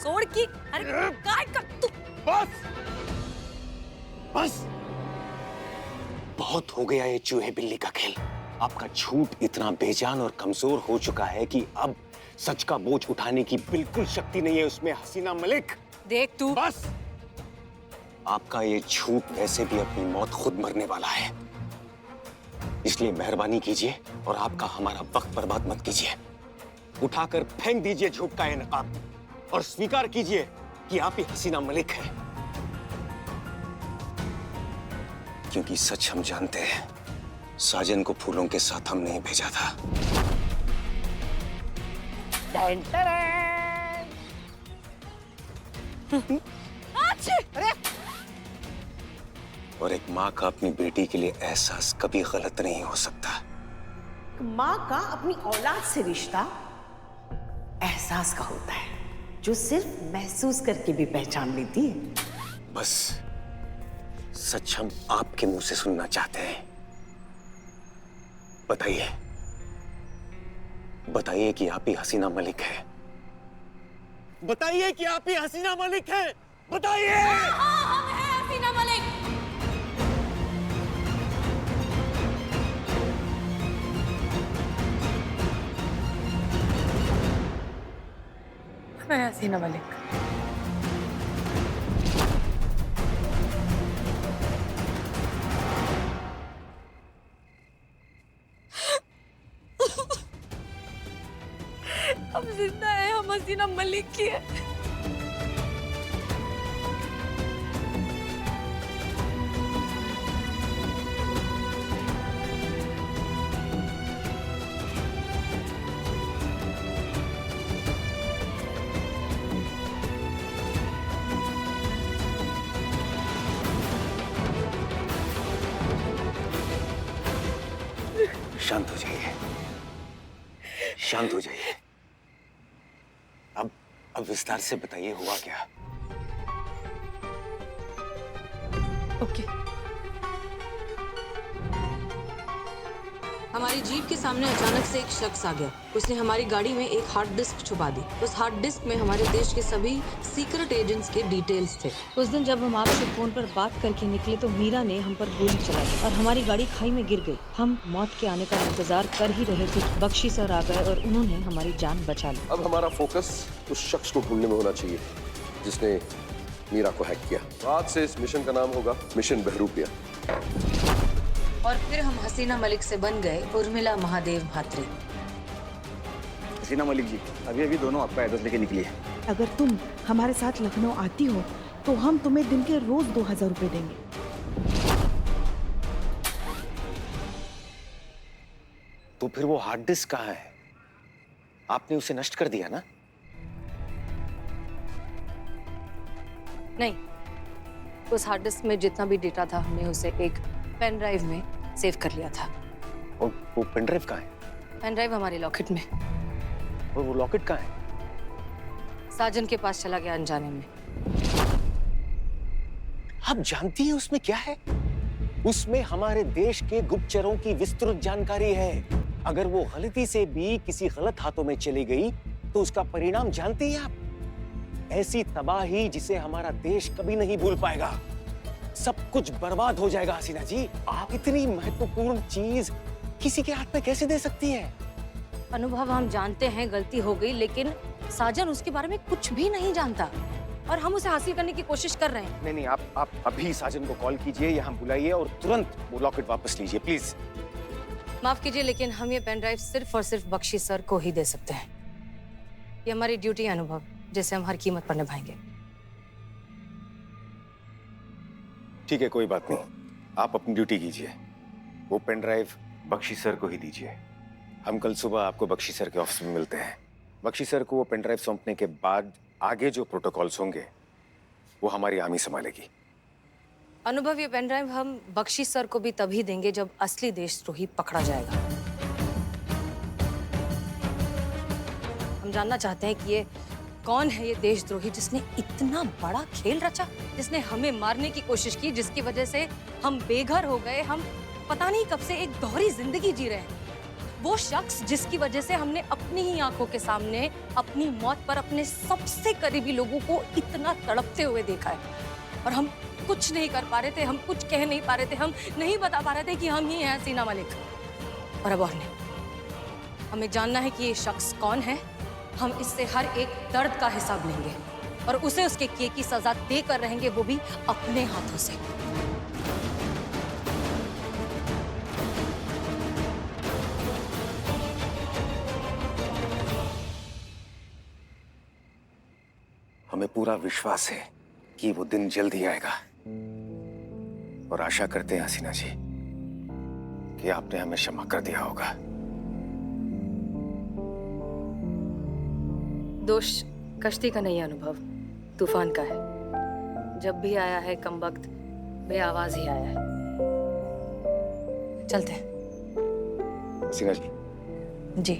छोड़ की। अरे काय कर तू। बस बस, बहुत हो गया ये चूहे बिल्ली का खेल। आपका झूठ इतना बेजान और कमजोर हो चुका है कि अब सच का बोझ उठाने की बिल्कुल शक्ति नहीं है उसमें, हसीना मलिक। देख तू। बस, आपका ये झूठ वैसे भी अपनी मौत खुद मरने वाला है, इसलिए मेहरबानी कीजिए और आपका हमारा वक्त बर्बाद मत कीजिए। उठाकर फेंक दीजिए झूठ का ये नकाब और स्वीकार कीजिए कि आप ही हसीना मलिक हैं। क्योंकि सच हम जानते हैं, साजन को फूलों के साथ हमने ही भेजा था। अरे और एक माँ का अपनी बेटी के लिए एहसास कभी गलत नहीं हो सकता। माँ का अपनी औलाद से रिश्ता एहसास का होता है, जो सिर्फ महसूस करके भी पहचान लेती है। बस सच हम आपके मुंह से सुनना चाहते हैं। बताइए, बताइए कि आप ही हसीना मलिक है। बताइए कि आप ही हसीना मलिक है। बताइए। हाँ, हम हैं हसीना मलिक। मैं हसीना मलिक। हम जिंदा है, हम हसीना मलिक की है। शांत हो जाइए, शांत हो जाइए। अब विस्तार से बताइए हुआ क्या। ओके। हमारी जीप के सामने अचानक से एक शख्स आ गया। उसने हमारी गाड़ी में एक हार्ड डिस्क छुपा दी। उस हार्ड डिस्क में हमारे देश के सभी सीक्रेट एजेंट्स के डिटेल्स थे। उस दिन जब हम आपसे फोन पर बात करके निकले तो मीरा ने हम पर गोली चलाई और हमारी गाड़ी खाई में गिर गई। हम मौत के आने का इंतजार कर ही रहे थे। बख्शी सर आ गए और उन्होंने हमारी जान बचा ली। अब हमारा फोकस उस शख्स को ढूंढने में होना चाहिए जिसने मीरा को हैक किया। आज से इस मिशन का नाम होगा मिशन बहरूपिया। और फिर हम हसीना मलिक से बन गए उर्मिला महादेव म्हात्रे। हसीना मलिक जी, अभी अभी दोनों आपका एड्रेस लेके निकली है। अगर तुम हमारे साथ लखनऊ आती हो तो हम तुम्हें दिन के रोज 2000 रुपए देंगे। तो फिर वो हार्ड डिस्क कहाँ है? आपने उसे नष्ट कर दिया ना? नहीं, उस हार्ड डिस्क में जितना भी डेटा था हमने उसे एक पेन ड्राइव में सेव कर लिया था। और वो पेन ड्राइव कहाँ है? पेन ड्राइव हमारे लॉकेट में। और वो लॉकेट कहाँ है? साजन के पास चला गया अनजाने में। आप जानती हैं उसमें क्या है? उसमें हमारे देश के गुप्तचरों की विस्तृत जानकारी है। अगर वो गलती से भी किसी गलत हाथों में चली गई तो उसका परिणाम जानती हैं आप? ऐसी तबाही जिसे हमारा देश कभी नहीं भूल पाएगा। सब कुछ बर्बाद हो जाएगा। हसीना जी, आप इतनी महत्वपूर्ण चीज किसी के हाथ में कैसे दे सकती हैं? अनुभव, हम जानते हैं गलती हो गई, लेकिन साजन उसके बारे में कुछ भी नहीं जानता और हम उसे हासिल करने की कोशिश कर रहे हैं। नहीं, आप अभी साजन को कॉल कीजिए, यहाँ बुलाइए और तुरंत वो लॉकेट वापस लीजिए प्लीज। माफ कीजिए, लेकिन हम ये पेन ड्राइव सिर्फ और सिर्फ बख्शी सर को ही दे सकते हैं। ये हमारी ड्यूटी है अनुभव, जिसे हम हर कीमत पर निभाएंगे। ठीक है, कोई बात नहीं, आप अपनी ड्यूटी कीजिए। वो पेन ड्राइव बख्शी सर को ही दीजिए। हम कल सुबह आपको बख्शी सर के ऑफिस में मिलते हैं। बख्शी सर को वो पेन ड्राइव सौंपने के बाद आगे जो प्रोटोकॉल्स होंगे वो हमारी आर्मी संभालेगी। अनुभव, ये पेन ड्राइव हम बख्शी सर को भी तभी देंगे जब असली देशद्रोही पकड़ा जाएगा। हम जानना चाहते हैं कि ये कौन है, ये देशद्रोही जिसने इतना बड़ा खेल रचा, जिसने हमें मारने की कोशिश की, जिसकी वजह से हम बेघर हो गए, हम पता नहीं कब से एक दोहरी जिंदगी जी रहे हैं। वो शख्स जिसकी वजह से हमने अपनी ही आंखों के सामने अपनी मौत पर अपने सबसे करीबी लोगों को इतना तड़पते हुए देखा है, और हम कुछ नहीं कर पा रहे थे, हम कुछ कह नहीं पा रहे थे, हम नहीं बता पा रहे थे कि हम ही हैं हसीना मलिक। और अब और नहीं, हमें जानना है कि ये शख्स कौन है। हम इससे हर एक दर्द का हिसाब लेंगे और उसे उसके किए की सजा देकर रहेंगे, वो भी अपने हाथों से। हमें पूरा विश्वास है कि वो दिन जल्द ही आएगा, और आशा करते हैं हसीना जी कि आपने हमें क्षमा कर दिया होगा। दोष कश्ती का नहीं है अनुभव, तूफान का है। जब भी आया है कमबख्त बेआवाज ही आया है। चलते हैं। हसीना जी। जी।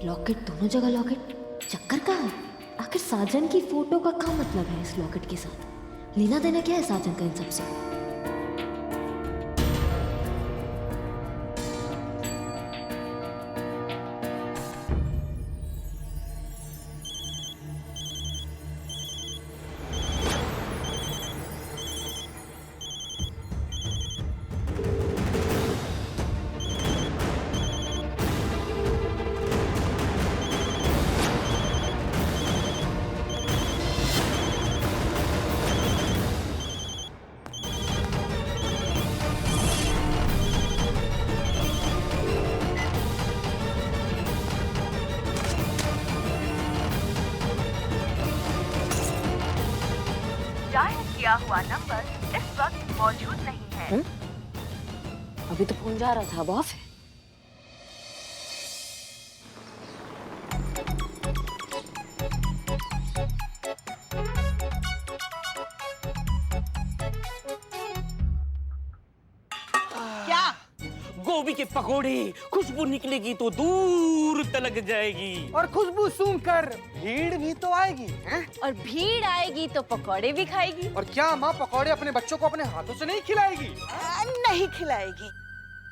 लॉकेट, दोनों जगह लॉकेट। चक्कर का है आखिर? साजन की फोटो का क्या मतलब है इस लॉकेट के साथ? लेना देना क्या है साजन का इन सबसे? किया हुआ नंबर इस वक्त मौजूद नहीं है। अभी तो फोन जा रहा था, अब ऑफ है। क्या? गोभी के पकोड़े, खुशबू निकलेगी तो दूर तलक जाएगी। और खुशबू सूंघकर भीड़ भी तो आएगी, हैं? और भीड़ आएगी तो पकौड़े भी खाएगी। और क्या माँ पकौड़े अपने बच्चों को अपने हाथों से नहीं खिलाएगी? नहीं खिलाएगी,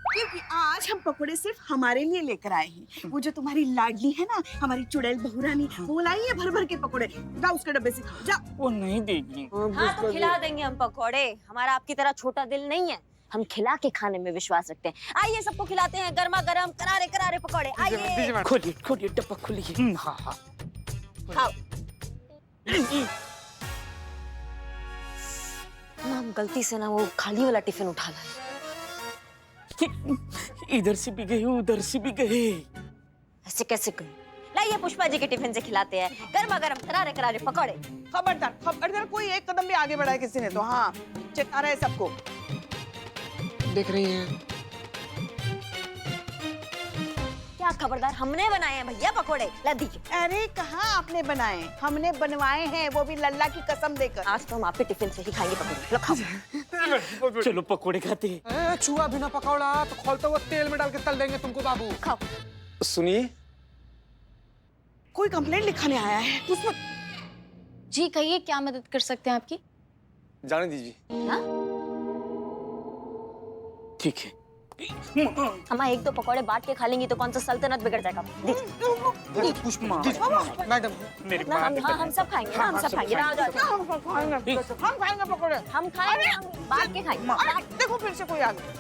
क्योंकि आज हम पकौड़े सिर्फ हमारे लिए लेकर आए हैं। वो जो तुम्हारी लाडली है ना, हमारी चुड़ैल बहुरानी, वो लाई है भर भर के पकौड़े। जाओ उसके डब्बे से खाओ, जाओ। वो नहीं देगी। हाँ तो खिला देंगे हम पकौड़े, हमारा आपकी तरह छोटा दिल नहीं है, हम खिला के खाने में विश्वास रखते हैं। आइए सबको खिलाते हैं गर्मा गर्म करारे करारे पकौड़े। आइए खोलिए खोलिए डब्बा खोलिए। हाँ हाँ खाओ। हम गलती से ना वो खाली वाला टिफिन उठा लाए। इधर से भी गए उधर से भी गए, ऐसे कैसे गए? लाइए पुष्पा जी के टिफिन से खिलाते हैं गर्मा गर्म करारे करारे पकौड़े। खबरदार खबरदार, कोई एक कदम भी आगे बढ़ा है किसी ने तो हाँ चेता रहे सबको। देख रही हैं? क्या खबरदार, हमने बनाए हैं भैया पकौड़े, ला दीजिए। अरे कहाँ आपने बनाए, हमने बनवाए हैं, वो भी लल्ला की कसम देकर। आज तो हम आपके टिफिन से ही खाएंगे पकौड़े, लो खाओ। चलो पकोड़े खाते हैं। छुआ बिना पकौड़ा तो खोलते हुए तेल में डाल के तल देंगे तुमको बाबू। खाओ। सुनिए, कोई कंप्लेंट लिखाने आया है उसमें। जी कहिए, क्या मदद कर सकते हैं आपकी? जाने दीजिए। हाँ? ठीक है। हम एक दो पकौड़े बांट के खा लेंगी तो कौन सा सल्तनत बिगड़ जाएगा। मैडम मेरी ना हम सब खाएंगे ना, हम सब खाएंगे ना। हम खाएंगे पकौड़े, हम खाएंगे, हम बांट के खाएंगे। देखो फिर से कोई आ गया।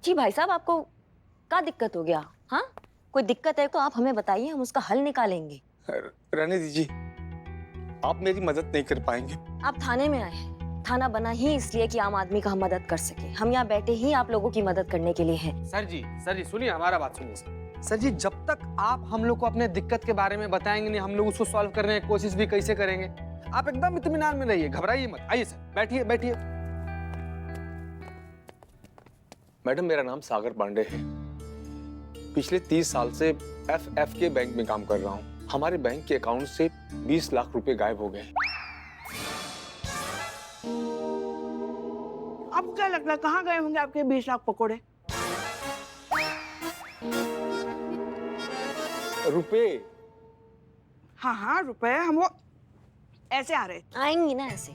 जी भाई साहब, आपको क्या दिक्कत हो गया? हाँ, कोई दिक्कत है तो आप हमें बताइए, हम उसका हल निकालेंगे। रहने दीजिए, आप मेरी मदद नहीं कर पाएंगे। आप थाने में आए हैं, थाना बना ही इसलिए कि आम आदमी का हम मदद कर सके। हम यहाँ बैठे ही आप लोगों की मदद करने के लिए हैं। सर जी सुनिए, हमारा बात सुनिए। सर जी, जब तक आप हम लोग को अपने दिक्कत के बारे में बताएंगे नहीं, हम लोग उसको सॉल्व करने की कोशिश भी कैसे करेंगे? आप एकदम इत्मीनान में रहिए, घबराइए मत। आइए सर, बैठिए बैठिए। मैडम, मेरा नाम सागर पांडे है। पिछले 30 साल से FF बैंक में काम कर रहा हूँ। हमारे बैंक के अकाउंट से 20 लाख रुपए गायब हो गए। अब क्या लगता है कहाँ गए होंगे आपके 20 लाख पकोड़े? रुपए? हाँ हाँ रुपए, हम वो ऐसे आ रहे। आएंगी ना ऐसे,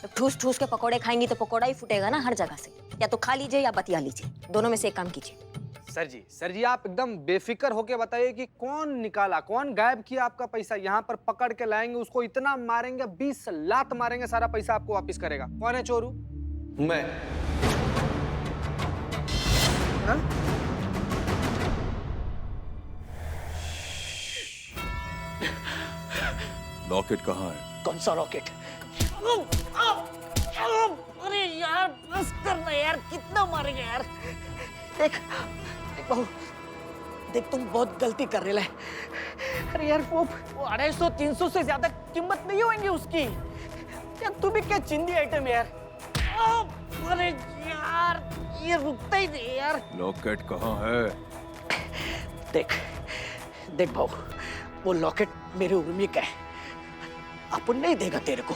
जब ठूस ठूस के पकोड़े खाएंगी तो पकोड़ा ही फूटेगा ना हर जगह से। या तो खा लीजिए या बतिया लीजिए, दोनों में से एक काम कीजिए। सर जी आप एकदम बेफिक्र होके बताइए कि कौन निकाला, कौन गायब किया आपका पैसा। यहाँ पर पकड़ के लाएंगे, उसको इतना मारेंगे, 20 लात मारेंगे, सारा पैसा आपको वापस करेगा। कौन है चोरू? मैं। हाँ? लॉकेट कहाँ है? कौन सा रॉकेट? अरे यार बस करना यार, कितना मारेंगे यार। देख बहू, देख तुम बहुत गलती कर रहे है। अरे यार वो 250-300 से ज्यादा कीमत नहीं होगी उसकी। यार तू भी क्या चिंदी आइटम है यार। अरे यार ये रुकता ही नहीं यार। लॉकेट कहाँ है? देख भाऊ, वो लॉकेट मेरे उर्मी का है। अपन नहीं देगा तेरे को,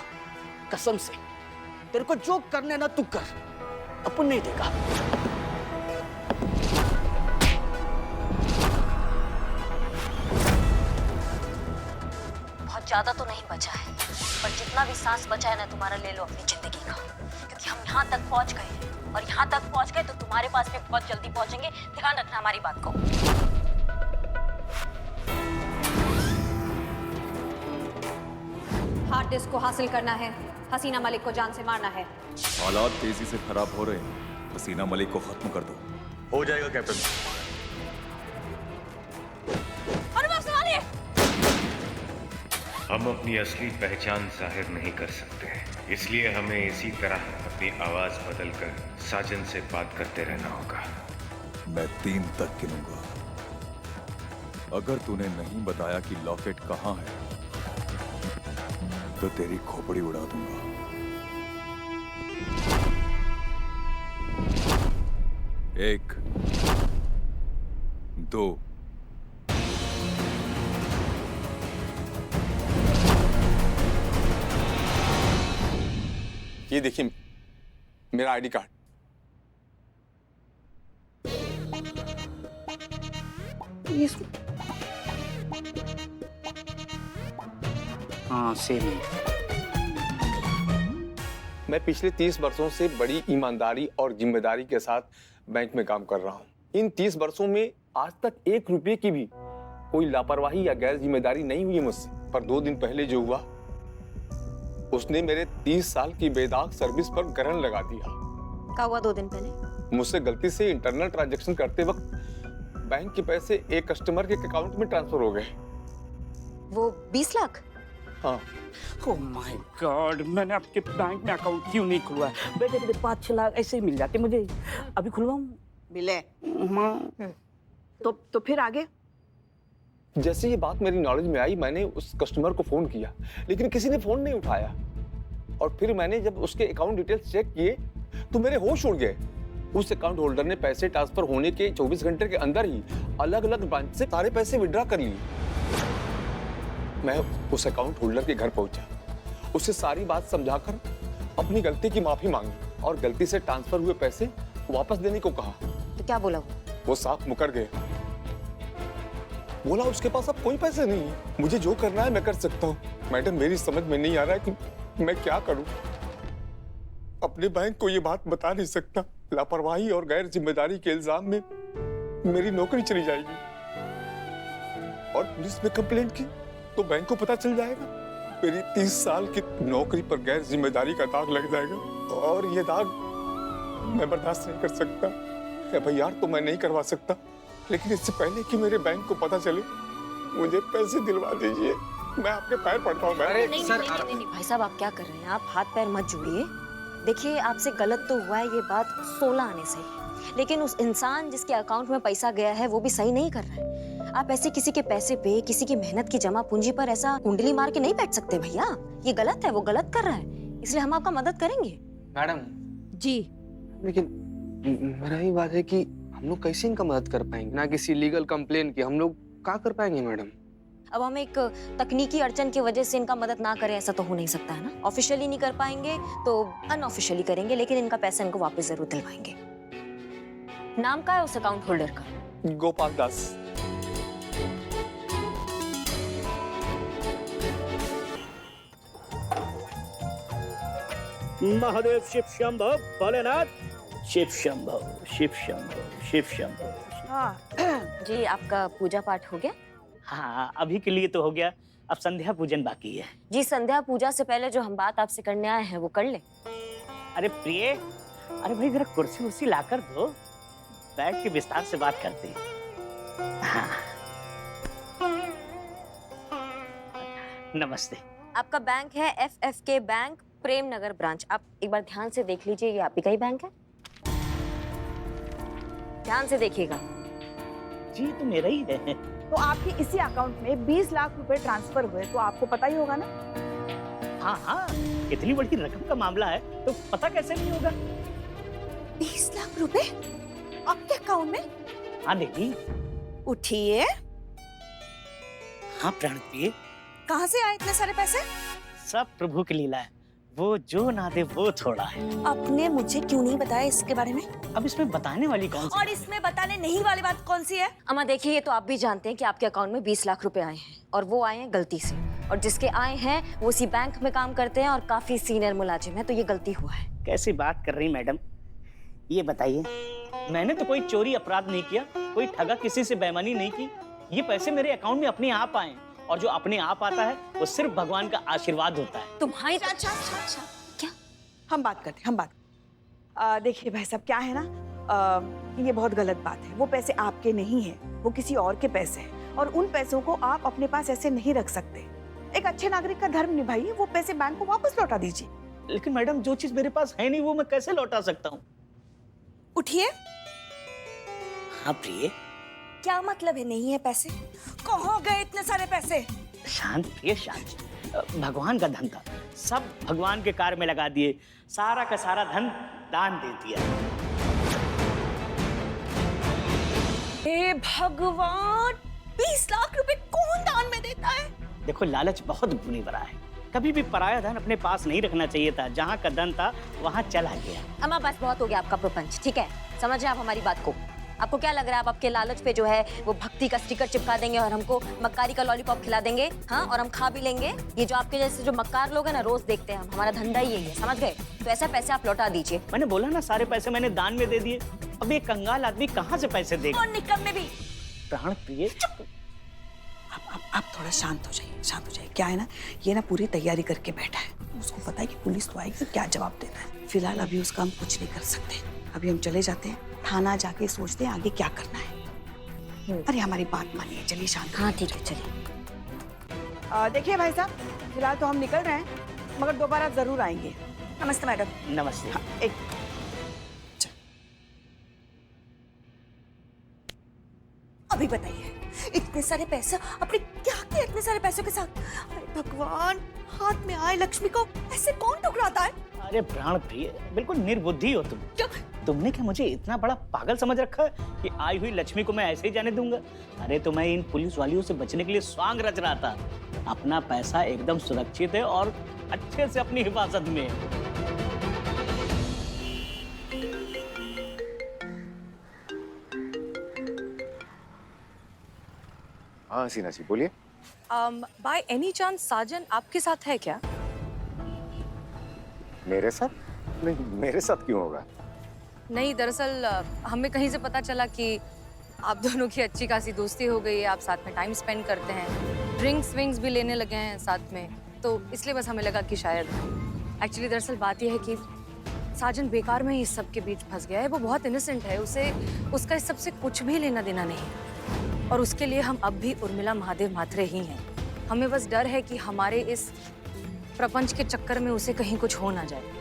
कसम से। तेरे को जो करने ना तू कर, अपन नहीं देगा। बहुत ज्यादा तो नहीं बचा है, पर जितना भी सांस बचा है ना तुम्हारा, ले लो अपनी जिंदगी का। क्योंकि हम यहाँ तक पहुँच गए हैं, और यहाँ तक पहुँच गए तो तुम्हारे पास भी बहुत जल्दी पहुँचेंगे। ध्यान रखना हमारी बात को। हार्ड डिस्क को हासिल करना है, हसीना मलिक को जान से मारना है। हालात तेजी से खराब हो रहे हैं, हसीना मलिक को खत्म कर दो। हो जाएगा कैप्टन। हम अपनी असली पहचान जाहिर नहीं कर सकते, इसलिए हमें इसी तरह अपनी आवाज बदलकर साजन से बात करते रहना होगा। मैं 3 तक गिनूंगा। अगर तूने नहीं बताया कि लॉकेट कहाँ है तो तेरी खोपड़ी उड़ा दूंगा। 1, 2। ये देखिए मेरा ID कार्ड। हाँ सेम है। मैं पिछले 30 वर्षों से बड़ी ईमानदारी और जिम्मेदारी के साथ बैंक में काम कर रहा हूँ। इन 30 वर्षों में आज तक 1 रुपये की भी कोई लापरवाही या गैर जिम्मेदारी नहीं हुई है मुझसे। पर 2 दिन पहले जो हुआ, उसने मेरे 30 साल की बेदाग सर्विस पर ग्रहण लगा दिया। क्या हुआ 2 दिन पहले? मुझसे गलती से इंटरनल ट्रांजैक्शन करते वक्त बैंक के पैसे एक कस्टमर के अकाउंट में ट्रांसफर हो गए। वो 20 लाख? हाँ। ओह माय गॉड, मैंने आपके बैंक में अकाउंट क्यों नहीं खुलवाया? बेटे 5-6 लाख ऐसे ही मिल जाते मुझे। अभी खुलवाऊं? मिले। तो फिर आगे? जैसे ये बात मेरी नॉलेज में आई, मैंने उस कस्टमर को फोन किया, लेकिन किसी ने फोन नहीं उठाया। और फिर मैंने जब उसके अकाउंट डिटेल्स चेक किए तो मेरे होश उड़ गए। उस अकाउंट होल्डर ने पैसे ट्रांसफर होने के 24 घंटे के अंदर ही अलग अलग ब्रांच से सारे पैसे विड्रॉ कर लिए। मैं उस अकाउंट होल्डर के घर पहुंचा, उससे सारी बात समझाकर अपनी गलती की माफी मांगी और गलती से ट्रांसफर हुए पैसे वापस देने को कहा। तो क्या बोला वो साफ मुकर गए। बोला उसके पास अब कोई पैसे नहीं है, मुझे जो करना है मैं कर सकता हूँ। मैडम मेरी समझ में नहीं आ रहा है कि मैं क्या करूँ। अपने बैंक को ये बात बता नहीं सकता। लापरवाही और गैर जिम्मेदारी के इल्जाम में मेरी नौकरी चली जाएगी और पुलिस में कंप्लेंट की तो बैंक को पता चल जाएगा। मेरी 30 साल की नौकरी पर गैर जिम्मेदारी का दाग लग जाएगा और ये दाग मैं बर्दाश्त नहीं कर सकता। FIR तो मैं नहीं करवा सकता, लेकिन इससे पहले कि मेरे बैंक को पता चले मुझे पैसे दिलवा दीजिए। मैं आपके पैर पड़ता हूँ। नहीं, भाई साहब आप क्या कर रहे हैं? आप हाथ पैर मत जोड़िए। देखिए आपसे गलत तो हुआ है, ये बात 16 आने से, लेकिन उस इंसान जिसके अकाउंट में पैसा गया है वो भी सही नहीं कर रहा है। आप ऐसे किसी के पैसे पे, किसी की मेहनत की जमा पूंजी पर ऐसा कुंडली मार के नहीं बैठ सकते भैया। ये गलत है, वो गलत कर रहा है, इसलिए हम आपका मदद करेंगे। मैडम जी लेकिन मेरा ही बात है कि हम लोग कैसे इनका मदद कर पाएंगे, ना किसी लीगल कंप्लेन की हम लोग क्या कर पाएंगे मैडम? अब हम एक तकनीकी अड़चन की वजह से इनका मदद ना करें ऐसा तो हो नहीं सकता है ना। ऑफिशियली नहीं कर पाएंगे तो अनऑफिशियली करेंगे, लेकिन इनका पैसा इनको वापस जरूर दिलवाएंगे। नाम क्या है उस अकाउंट होल्डर का? गोपाल दास। महादेव शिव शंभो भोलेनाथ, शिव शंभो शिव शंभो शिव शंभो। हाँ जी, आपका पूजा पाठ हो गया? हाँ अभी के लिए तो हो गया, अब संध्या पूजन बाकी है। जी संध्या पूजा से पहले जो हम बात आपसे करने आए हैं वो कर ले। अरे प्रिय, अरे भाई जरा कुर्सी उर्सी लाकर दो, बैठ के विस्तार से बात करते हैं। हाँ। नमस्ते। आपका बैंक है FFK bank, Prem Nagar branch. आप एक बार ध्यान से देख लीजिए, ये आप ही का ही बैंक है, ध्यान से देखिएगा। जी तो मेरा ही है। तो आपके इसी अकाउंट में 20 लाख रुपए ट्रांसफर हुए, तो आपको पता ही होगा ना? हाँ हाँ, इतनी बड़ी रकम का मामला है तो पता कैसे नहीं होगा। 20 लाख रुपए आपके अकाउंट में? हाँ देवी। उठिए। हाँ प्राण प्रिय। कहाँ से आए इतने सारे पैसे? सब प्रभु की लीला है, वो जो ना दे वो थोड़ा है। आपने मुझे क्यों नहीं बताया इसके बारे में? अब इसमें बताने वाली कौन सी? और इसमें बताने नहीं वाली बात कौन सी है? अम्मा देखिए, ये तो आप भी जानते हैं कि आपके अकाउंट में 20 लाख रुपए आए हैं, और वो आए हैं गलती से, और जिसके आए हैं वो उसी बैंक में काम करते हैं और काफी सीनियर मुलाजिम है, तो ये गलती हुआ है। कैसी बात कर रही मैडम, ये बताइए, मैंने तो कोई चोरी अपराध नहीं किया, कोई ठगा किसी से बेईमानी नहीं की। ये पैसे मेरे अकाउंट में अपने आप आए, और जो अपने आप आता है वो सिर्फ भगवान का आशीर्वाद होता है। तुम्हारी अच्छा क्या? हम बात करते हैं, हम बात। देखिए भाई साहब, क्या है ना, ये बहुत गलत बात है। वो पैसे आपके नहीं है, वो किसी और के पैसे हैं, और उन पैसों को आप अपने पास ऐसे नहीं रख सकते। एक अच्छे नागरिक का धर्म निभाइए, वो पैसे बैंक को वापस लौटा दीजिए। लेकिन मैडम जो चीज मेरे पास है नहीं वो मैं कैसे लौटा सकता हूँ? उठिए। हाँ प्रिय। क्या मतलब है नहीं है पैसे? कहाँ गए इतने सारे पैसे? शांत प्रिय शांत, भगवान का धन था, सब भगवान के कार्य में लगा दिए, सारा का सारा धन दान दे दिया। हे भगवान, 20 लाख रुपए कौन दान में देता है? देखो लालच बहुत बुरी बला है, कभी भी पराया धन अपने पास नहीं रखना चाहिए था। जहाँ का धन था वहाँ चला गया। अम्मा बस बहुत हो गया आपका प्रपंच, ठीक है? समझे आप हमारी बात को? आपको क्या लग रहा है आप आपके लालच पे जो है वो भक्ति का स्टिकर चिपका देंगे और हमको मक्कारी का लॉलीपॉप खिला देंगे? हाँ, और हम खा भी लेंगे। ये जो आपके जैसे जो मक्कार लोग हैं ना, रोज देखते हैं हम, हमारा धंधा ही यही है, समझ गए? तो ऐसा पैसे आप लौटा दीजिए। मैंने बोला ना सारे पैसे मैंने दान में दे दिए, अब ये कंगाल आदमी कहाँ से पैसे देगा? और निकम में भी। प्राण प्रिय, आप थोड़ा शांत हो जाइए, शांत हो जाइए। क्या है ना, ये ना पूरी तैयारी करके बैठा है, उसको पता है कि पुलिस तो आएगी, क्या जवाब देना है। फिलहाल अभी उसका हम कुछ नहीं कर सकते। अभी हम चले जाते हैं थाना, जाके सोचते हैं आगे क्या करना है। अरे हमारी बात मानिए, चलिए शांत। हाँ ठीक है, चलिए। देखिए भाई साहब, फिलहाल तो हम निकल रहे हैं, मगर दोबारा जरूर आएंगे। नमस्ते मैडम। नमस्ते। हाँ, एक अभी बताइए, इतने सारे पैसे आपने क्या किया इतने सारे पैसों के साथ? अरे भगवान, हाथ में आए लक्ष्मी को ऐसे कौन ठुकराता है? अरे प्राण प्रिय, बिल्कुल निर्बुद्धि हो तुम। तुमने क्या मुझे इतना बड़ा पागल समझ रखा है कि आई हुई लक्ष्मी को मैं ऐसे ही जाने दूंगा? अरे तो मैं इन पुलिस वालियों से बचने के लिए स्वांग रच रहा था। अपना पैसा एकदम सुरक्षित है और अच्छे से अपनी हिफाजत में है। हाँ हसीना जी बोलिए। बाय एनी चांस साजन आपके साथ है क्या? मेरे साथ? नहीं, मेरे साथ क्यों होगा? नहीं, दरअसल हमें कहीं से पता चला कि आप दोनों की अच्छी खासी दोस्ती हो गई है, आप साथ में टाइम स्पेंड करते हैं, ड्रिंक्स विंक्स भी लेने लगे हैं साथ में, तो इसलिए बस हमें लगा कि शायद एक्चुअली दरअसल बात यह है कि साजन बेकार में ही इस सब के बीच फंस गया है। वो बहुत इनोसेंट है, उसे उसका इस सब से कुछ भी लेना देना नहीं, और उसके लिए हम अब भी उर्मिला महादेव मात्रे ही हैं। हमें बस डर है कि हमारे इस प्रपंच के चक्कर में उसे कहीं कुछ हो ना जाए।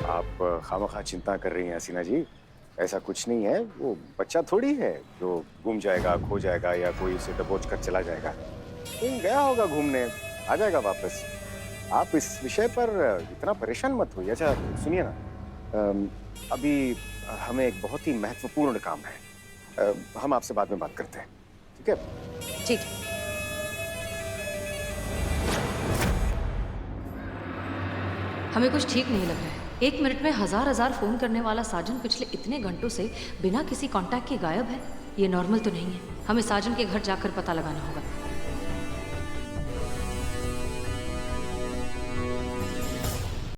आप खामखा चिंता कर रही हैं हसीना जी। ऐसा कुछ नहीं है, वो बच्चा थोड़ी है जो गुम जाएगा, खो जाएगा या कोई उसे दबोच कर चला जाएगा। कहीं गया होगा घूमने, आ जाएगा वापस। आप इस विषय पर इतना परेशान मत होइए। अच्छा सुनिए ना, अभी हमें एक बहुत ही महत्वपूर्ण काम है, हम आपसे बाद में बात करते हैं, ठीक है? ठीक। हमें कुछ ठीक नहीं लग रहा है। 1 मिनट में हजार फोन करने वाला साजन पिछले इतने घंटों से बिना किसी कांटेक्ट के गायब है। ये नॉर्मल तो नहीं है। हमें साजन के घर जाकर पता लगाना होगा।